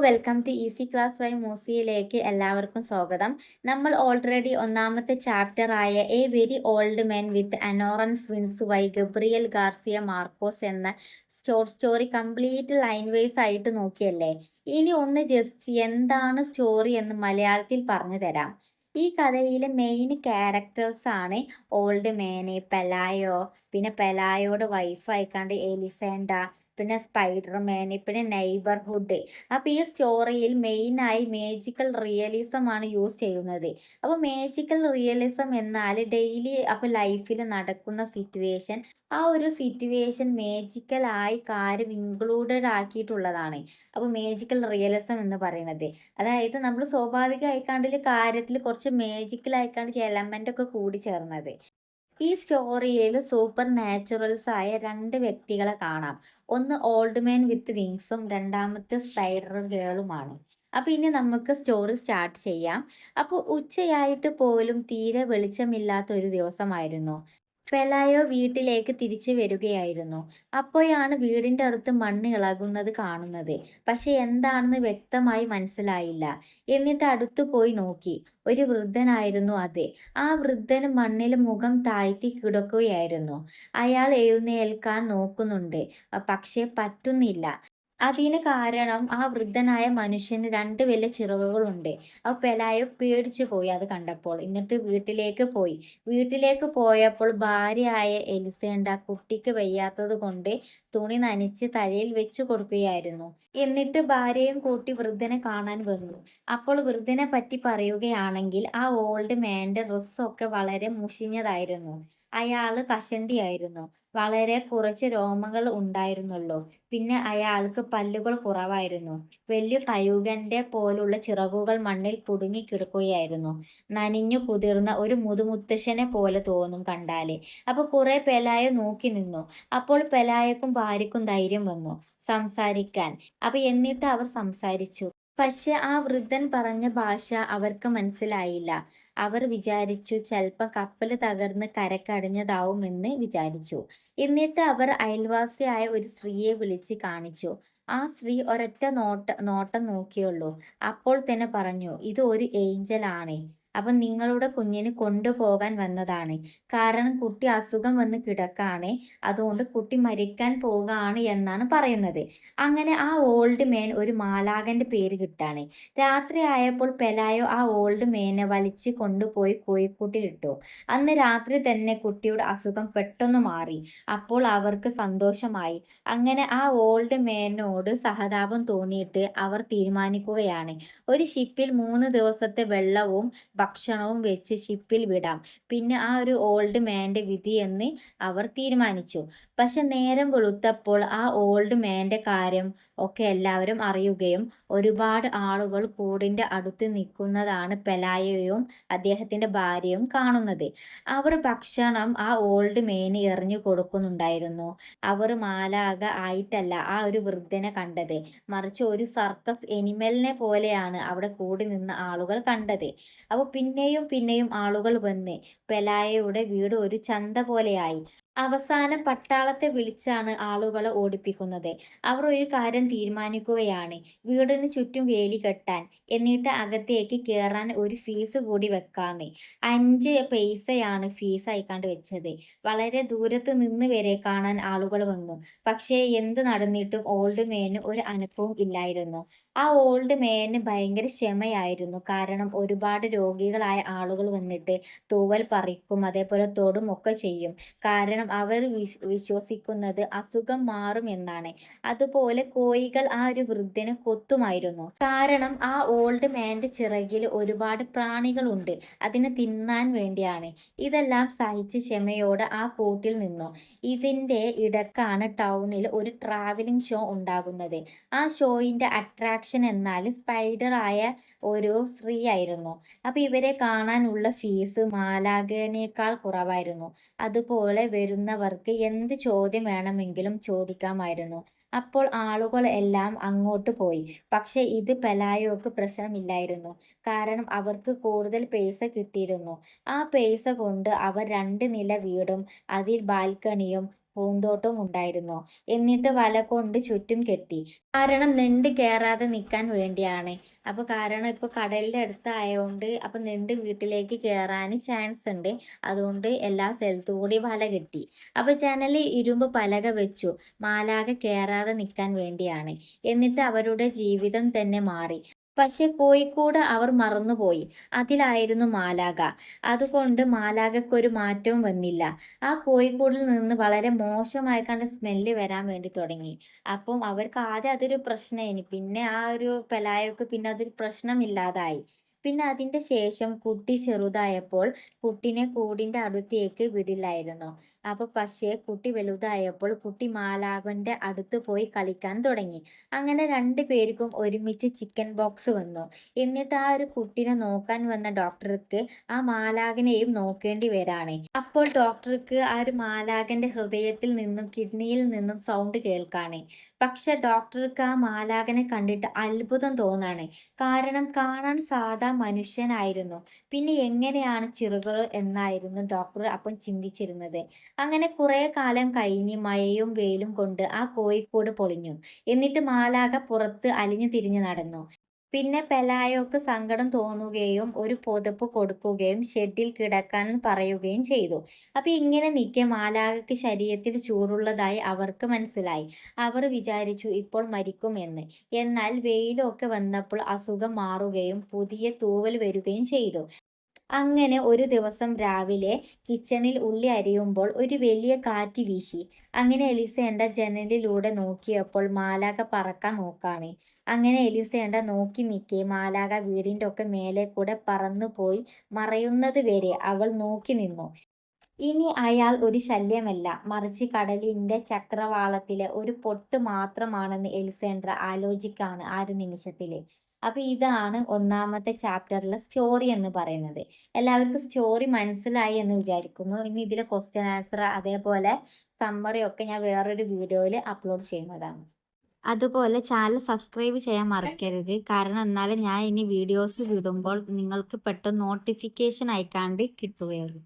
Welcome to easy class by മൂസിയിലേക്ക് എല്ലാവർക്കും സ്വാഗതം. നമ്മൾ ഓൾറെഡി ഒന്നാമത്തെ ചാപ്റ്റർ ആയ a very old men with enormous wings by Gabriel Garcia Marquez എന്ന സ്റ്റോറി കംപ്ലീറ്റ് ലൈൻ വൈസ് ആയിട്ട് നോക്കിയല്ലേ. ഇനി ഒന്ന് ജസ്റ്റ് എന്താണ് സ്റ്റോറി എന്ന് മലയാളത്തിൽ പറഞ്ഞു തരാം. ഈ കഥയിലെ മെയിൻ ക്യാരക്ടേഴ്സ് ആണ് ഓൾഡ് മേന്, പെലായോ, പിന്നെ പെലായോയുടെ വൈഫ് ആയിക്കാണ്ട് എലിസേൻഡ, പിന്നെ സ്പൈഡർമാൻ, പിന്നെ നെയ്ബർഹുഡ്. അപ്പോൾ ഈ സ്റ്റോറിയിൽ മെയിനായി മേജിക്കൽ റിയലിസം ആണ് യൂസ് ചെയ്യുന്നത്. അപ്പോൾ മേജിക്കൽ റിയലിസം എന്നാൽ ഡെയിലി അപ്പോൾ ലൈഫിൽ നടക്കുന്ന സിറ്റുവേഷൻ, ആ ഒരു സിറ്റുവേഷൻ മേജിക്കൽ ആയി കാര്യം ഇൻക്ലൂഡഡ് ആക്കിയിട്ടുള്ളതാണ്. അപ്പോൾ മേജിക്കൽ റിയലിസം എന്ന് പറയുന്നത് അതായത് നമ്മൾ സ്വാഭാവികമായിക്കാണ്ടിൽ കാര്യത്തിൽ കുറച്ച് മേജിക്കൽ ആയിക്കാണ്ട് എലമെന്റ് ഒക്കെ കൂടി ചേർന്നത്. ഈ സ്റ്റോറിയിൽ സൂപ്പർ നാച്ചുറൽസ് ആയ രണ്ട് വ്യക്തികളെ കാണാം. ഒന്ന് ഓൾഡ് മാൻ വിത്ത് വിങ്സും രണ്ടാമത്തെ സ്പൈഡർ ഗേളുമാണ്. അപ്പൊ ഇനി നമുക്ക് സ്റ്റോറി സ്റ്റാർട്ട് ചെയ്യാം. അപ്പോൾ ഉച്ചയായിട്ട് പോലും തീരെ വെളിച്ചമില്ലാത്ത ഒരു ദിവസമായിരുന്നു. പെലായോ വീട്ടിലേക്ക് തിരിച്ചു വരികയായിരുന്നു. അപ്പോഴാണ് വീടിന്റെ അടുത്ത് മണ്ണ് ഇളകുന്നത് കാണുന്നത്. പക്ഷെ എന്താണെന്ന് വ്യക്തമായി മനസ്സിലായില്ല. എന്നിട്ട് അടുത്തു പോയി നോക്കി. ഒരു വൃദ്ധനായിരുന്നു അത്. ആ വൃദ്ധന് മണ്ണിൽ മുഖം താഴ്ത്തി കിടക്കുകയായിരുന്നു. അയാൾ എഴുന്നേൽക്കാൻ നോക്കുന്നുണ്ട്, പക്ഷെ പറ്റുന്നില്ല. അതിന് കാരണം ആ വൃദ്ധനായ മനുഷ്യന് രണ്ട് വലിയ ചിറകുകളുണ്ട്. ആ പെലായോ പേടിച്ചു പോയി അത് കണ്ടപ്പോൾ. എന്നിട്ട് വീട്ടിലേക്ക് പോയപ്പോൾ ഭാര്യയായ എലിസേണ്ട കുട്ടിക്ക് വയ്യാത്തത് കൊണ്ട് തുണി നനച്ച് തലയിൽ വെച്ചു കൊടുക്കുകയായിരുന്നു. എന്നിട്ട് ഭാര്യയും കൂട്ടി വൃദ്ധനെ കാണാൻ വന്നു. അപ്പോൾ വൃദ്ധനെ പറ്റി പറയുകയാണെങ്കിൽ ആ ഓൾഡ് മാന്റെ ഡ്രസ്സൊക്കെ വളരെ മുഷിഞ്ഞതായിരുന്നു. അയാള് കഷണ്ടിയായിരുന്നു. വളരെ കുറച്ച് രോമങ്ങൾ ഉണ്ടായിരുന്നുള്ളൂ. പിന്നെ അയാൾക്ക് പല്ലുകൾ കുറവായിരുന്നു. വലിയ കഴുകന്റെ പോലുള്ള ചിറകുകൾ മണ്ണിൽ കുടുങ്ങിക്കിടക്കുകയായിരുന്നു. നനിഞ്ഞു കുതിർന്ന ഒരു മുതുമുത്തശ്ശനെ പോലെ തോന്നും കണ്ടാല്. അപ്പൊ കുറെ പെലായ നോക്കി നിന്നു. അപ്പോൾ പെലായക്കും ഭാര്യക്കും ധൈര്യം വന്നു സംസാരിക്കാൻ. അപ്പൊ എന്നിട്ട് അവർ സംസാരിച്ചു. പക്ഷെ ആ വൃദ്ധൻ പറഞ്ഞ ഭാഷ അവർക്ക് മനസ്സിലായില്ല. അവർ വിചാരിച്ചു ചിലപ്പോൾ കപ്പൽ തകർന്ന് കരക്കടിഞ്ഞതാവുമെന്ന് വിചാരിച്ചു. എന്നിട്ട് അവർ അയൽവാസിയായ ഒരു സ്ത്രീയെ വിളിച്ച് കാണിച്ചു. ആ സ്ത്രീ ഒരൊറ്റ നോട്ടം നോക്കിയുള്ളൂ. അപ്പോൾ തന്നെ പറഞ്ഞു, ഇത് ഒരു ഏഞ്ചൽ ആണ്. അപ്പം നിങ്ങളുടെ കുഞ്ഞിന് കൊണ്ടുപോകാൻ വന്നതാണ്. കാരണം കുട്ടി അസുഖം വന്ന് കിടക്കാണ്. അതുകൊണ്ട് കുട്ടി മരിക്കാൻ പോകാണ് എന്നാണ് പറയുന്നത്. അങ്ങനെ ആ ഓൾഡ് മേൻ ഒരു മാലാഖന്റെ പേര് കിട്ടാണ്. രാത്രി ആയപ്പോൾ പെലായോ ആ ഓൾഡ് മേനെ വലിച്ച് കൊണ്ടുപോയി കോഴിക്കൂട്ടിലിട്ടു. അന്ന് രാത്രി തന്നെ കുട്ടിയുടെ അസുഖം പെട്ടെന്ന് മാറി. അപ്പോൾ അവർക്ക് സന്തോഷമായി. അങ്ങനെ ആ ഓൾഡ് മേനോട് സഹതാപം തോന്നിയിട്ട് അവർ തീരുമാനിക്കുകയാണ്, ഒരു ഷിപ്പിൽ 3 ദിവസത്തെ വെള്ളവും ഭക്ഷണവും വെച്ച് ഷിപ്പിൽ വിടാം. പിന്നെ ആ ഒരു ഓൾഡ് മാന്റെ വിധി എന്ന് അവർ തീരുമാനിച്ചു. പക്ഷെ നേരം വെളുത്തപ്പോൾ ആ ഓൾഡ് മാന്റെ കാര്യം ഒക്കെ എല്ലാവരും അറിയുകയും ഒരുപാട് ആളുകൾ കൂടിന്റെ അടുത്ത് നിൽക്കുന്നതാണ് പെലായയും അദ്ദേഹത്തിന്റെ ഭാര്യയും കാണുന്നത്. അവർ ഭക്ഷണം ആ ഓൾഡ് മേന് എറിഞ്ഞു കൊടുക്കുന്നുണ്ടായിരുന്നു. അവർ മാലാഖ ആയിട്ടല്ല ആ ഒരു വൃദ്ധനെ കണ്ടത്, മറിച്ച് ഒരു സർക്കസ് എനിമലിനെ പോലെയാണ് അവിടെ കൂടി നിന്ന ആളുകൾ കണ്ടത്. അപ്പോൾ പിന്നെയും ആളുകൾ വന്ന് പെലായയുടെ വീട് ഒരു ചന്ത പോലെയായി. അവസാനം പട്ടാളത്തെ വിളിച്ചാണ് ആളുകളെ ഓടിപ്പിക്കുന്നത്. അവർ ഒരു കാര്യം തീരുമാനിക്കുകയാണ്, വീടിന് ചുറ്റും വേലി കെട്ടാൻ, എന്നിട്ട് അകത്തേക്ക് കയറാൻ ഒരു ഫീസ് കൂടി വെക്കാന്ന്. 5 പൈസയാണ് ഫീസ് ആയിക്കാണ്ട് വെച്ചത്. വളരെ ദൂരത്ത് നിന്ന് വരെ കാണാൻ ആളുകൾ വന്നു. പക്ഷേ എന്ത് നടന്നിട്ടും ഓൾഡ് മേന് ഒരു അനക്കവും ഇല്ലായിരുന്നു. ആ ഓൾഡ് മേന് ഭയങ്കര ക്ഷമയായിരുന്നു. കാരണം ഒരുപാട് രോഗികളായ ആളുകൾ വന്നിട്ട് തൂവൽ പറിക്കും, അതേപോലെ തൊടും ഒക്കെ ചെയ്യും. കാരണം അവർ വിശ്വസിക്കുന്നത് അസുഖം മാറും എന്നാണ്. അതുപോലെ കോഴികൾ ആ ഒരു വൃദ്ധനെ കൊത്തുമായിരുന്നു. കാരണം ആ ഓൾഡ് മാന്റെ ചിറകിൽ ഒരുപാട് പ്രാണികളുണ്ട്, അതിനെ തിന്നാൻ വേണ്ടിയാണ്. ഇതെല്ലാം സഹിച്ച് ക്ഷമയോടെ ആ കൂട്ടിൽ നിന്നു. ഇതിന്റെ ഇടക്കാണ് ടൗണിൽ ഒരു ട്രാവലിംഗ് ഷോ ഉണ്ടാകുന്നത്. ആ ഷോയിന്റെ അട്രാക്ഷൻ എന്നാൽ സ്പൈഡർ ആയ ഒരു സ്ത്രീ ആയിരുന്നു. അപ്പൊ ഇവരെ കാണാനുള്ള ഫീസ് മാലാഖനേക്കാൾ കുറവായിരുന്നു. അതുപോലെ വരുന്നവർക്ക് എന്ത് ചോദ്യം വേണമെങ്കിലും ചോദിക്കാമായിരുന്നു. അപ്പോൾ ആളുകൾ എല്ലാം അങ്ങോട്ട് പോയി. പക്ഷെ ഇത് പെലായോക്ക് പ്രശ്നമില്ലായിരുന്നു. കാരണം അവർക്ക് കൂടുതൽ പൈസ കിട്ടിയിരുന്നു. ആ പൈസ കൊണ്ട് അവർ 2 നില വീടും അതിൽ ബാൽക്കണിയും പൂന്തോട്ടവും ഉണ്ടായിരുന്നു. എന്നിട്ട് വല കൊണ്ട് ചുറ്റും കെട്ടി. കാരണം ഞണ്ട് കേറാതെ നിക്കാൻ വേണ്ടിയാണ്. കാരണം ഇപ്പൊ കടലിന്റെ അടുത്തായോണ്ട് ഞണ്ട് വീട്ടിലേക്ക് കേറാന് ചാൻസ് ഉണ്ട്. അതുകൊണ്ട് എല്ലാ സ്ഥലത്തും കൂടി വല കെട്ടി. ജനലിൽ ഇരുമ്പ് പലക വെച്ചു. മാലാഖ കേറാതെ നിക്കാൻ വേണ്ടിയാണ്. എന്നിട്ട് അവരുടെ ജീവിതം തന്നെ മാറി. പക്ഷെ കോഴിക്കൂട് അവർ മറന്നുപോയി. അതിലായിരുന്നു മാലാഖ. അതുകൊണ്ട് മാലാഖയ്ക്കൊരു മാറ്റവും വന്നില്ല. ആ കോഴിക്കൂടിൽ നിന്ന് വളരെ മോശമായിക്കാണ്ട് സ്മെല്ല് വരാൻ വേണ്ടി തുടങ്ങി. അവർക്ക് ആദ്യം അതൊരു പ്രശ്നേനി. പിന്നെ ആ ഒരു പെലായക്ക് പിന്നെ അതൊരു പ്രശ്നമില്ലാതായി. പിന്നെ അതിന്റെ ശേഷം കുട്ടി ചെറുതായപ്പോൾ കുട്ടിനെ കൂടിന്റെ അടുത്തേക്ക് വിടില്ലായിരുന്നു. പക്ഷേ കുട്ടി വലുതായപ്പോൾ കുട്ടി മാലാഖന്റെ അടുത്ത് പോയി കളിക്കാൻ തുടങ്ങി. അങ്ങനെ 2 പേർക്കും ഒരുമിച്ച് ചിക്കൻ ബോക്സ് വന്നു. എന്നിട്ട് ആ ഒരു കുട്ടിനെ നോക്കാൻ വന്ന ഡോക്ടർക്ക് ആ മാലാഖനെയും നോക്കേണ്ടി വരാണ്. അപ്പോൾ ഡോക്ടർക്ക് ആ ഒരു മാലാഖന്റെ ഹൃദയത്തിൽ നിന്നും കിഡ്നിയിൽ നിന്നും സൗണ്ട് കേൾക്കാണ്. പക്ഷെ ഡോക്ടർക്ക് ആ മാലാഖനെ കണ്ടിട്ട് അത്ഭുതം തോന്നാണ്. കാരണം കാണാൻ സാധാ മനുഷ്യനായിരുന്നു. പിന്നെ എങ്ങനെയാണ് ചിറകുകൾ എന്നായിരുന്നു ഡോക്ടർ അപ്പം ചിന്തിച്ചിരുന്നത്. അങ്ങനെ കുറെ കാലം കഴിഞ്ഞ് മഴയും വെയിലും കൊണ്ട് ആ കോഴിക്കൂട് പൊളിഞ്ഞു. എന്നിട്ട് മാലാഖ പുറത്ത് അലിഞ്ഞു തിരിഞ്ഞു നടന്നു. പിന്നെ പെലായോക്ക് സങ്കടം തോന്നുകയും ഒരു പുതപ്പ് കൊടുക്കുകയും ഷെഡിൽ കിടക്കാൻ പറയുകയും ചെയ്തു. ഇങ്ങനെ നിൽക്കെ മാലാഖയ്ക്ക് ശരീരത്തിൽ ചൂടുള്ളതായി അവർക്ക് മനസ്സിലായി. അവർ വിചാരിച്ചു ഇപ്പോൾ മരിക്കും എന്ന്. എന്നാൽ വെയിലൊക്കെ വന്നപ്പോൾ അസുഖം മാറുകയും പുതിയ തൂവൽ വരികയും ചെയ്തു. അങ്ങനെ ഒരു ദിവസം രാവിലെ കിച്ചണിൽ ഉള്ളി അരിയുമ്പോൾ ഒരു വലിയ കാറ്റ് വീശി. അങ്ങനെ എലിസേണ്ട ജനലിലൂടെ നോക്കിയപ്പോൾ മാലാഖ പറക്കാൻ നോക്കാണ്. അങ്ങനെ എലിസേണ്ട നോക്കി നിൽക്കെ മാലാഖ വീടിന്റെ ഒക്കെ മേലെ കൂടെ പറന്നുപോയി മറയുന്നത് വരെ അവൾ നോക്കി നിന്നു. ഇനി അയാൾ ഒരു ശല്യമല്ല, മറിച്ച് കടലിന്റെ ചക്രവാളത്തിലെ ഒരു പൊട്ട് മാത്രമാണെന്ന് എലിസേൻഡ്ര ആലോചിക്കാണ് ആ ഒരു നിമിഷത്തില്. ഇതാണ് ഒന്നാമത്തെ ചാപ്റ്ററിലെ സ്റ്റോറി എന്ന് പറയുന്നത്. എല്ലാവർക്കും സ്റ്റോറി മനസ്സിലായി എന്ന് വിചാരിക്കുന്നു. ഇനി ഇതിലെ ക്വസ്റ്റ്യൻ ആൻസർ അതേപോലെ സമ്മറി ഒക്കെ ഞാൻ വേറൊരു വീഡിയോയിൽ അപ്ലോഡ് ചെയ്യുന്നതാണ്. അതുപോലെ ചാനൽ സബ്സ്ക്രൈബ് ചെയ്യാൻ മറക്കരുത്. കാരണം എന്നാലും ഞാൻ ഇനി വീഡിയോസ് വിടുമ്പോൾ നിങ്ങൾക്ക് പെട്ടെന്ന് നോട്ടിഫിക്കേഷൻ അയക്കാണ്ട് കിട്ടുകയുള്ളൂ.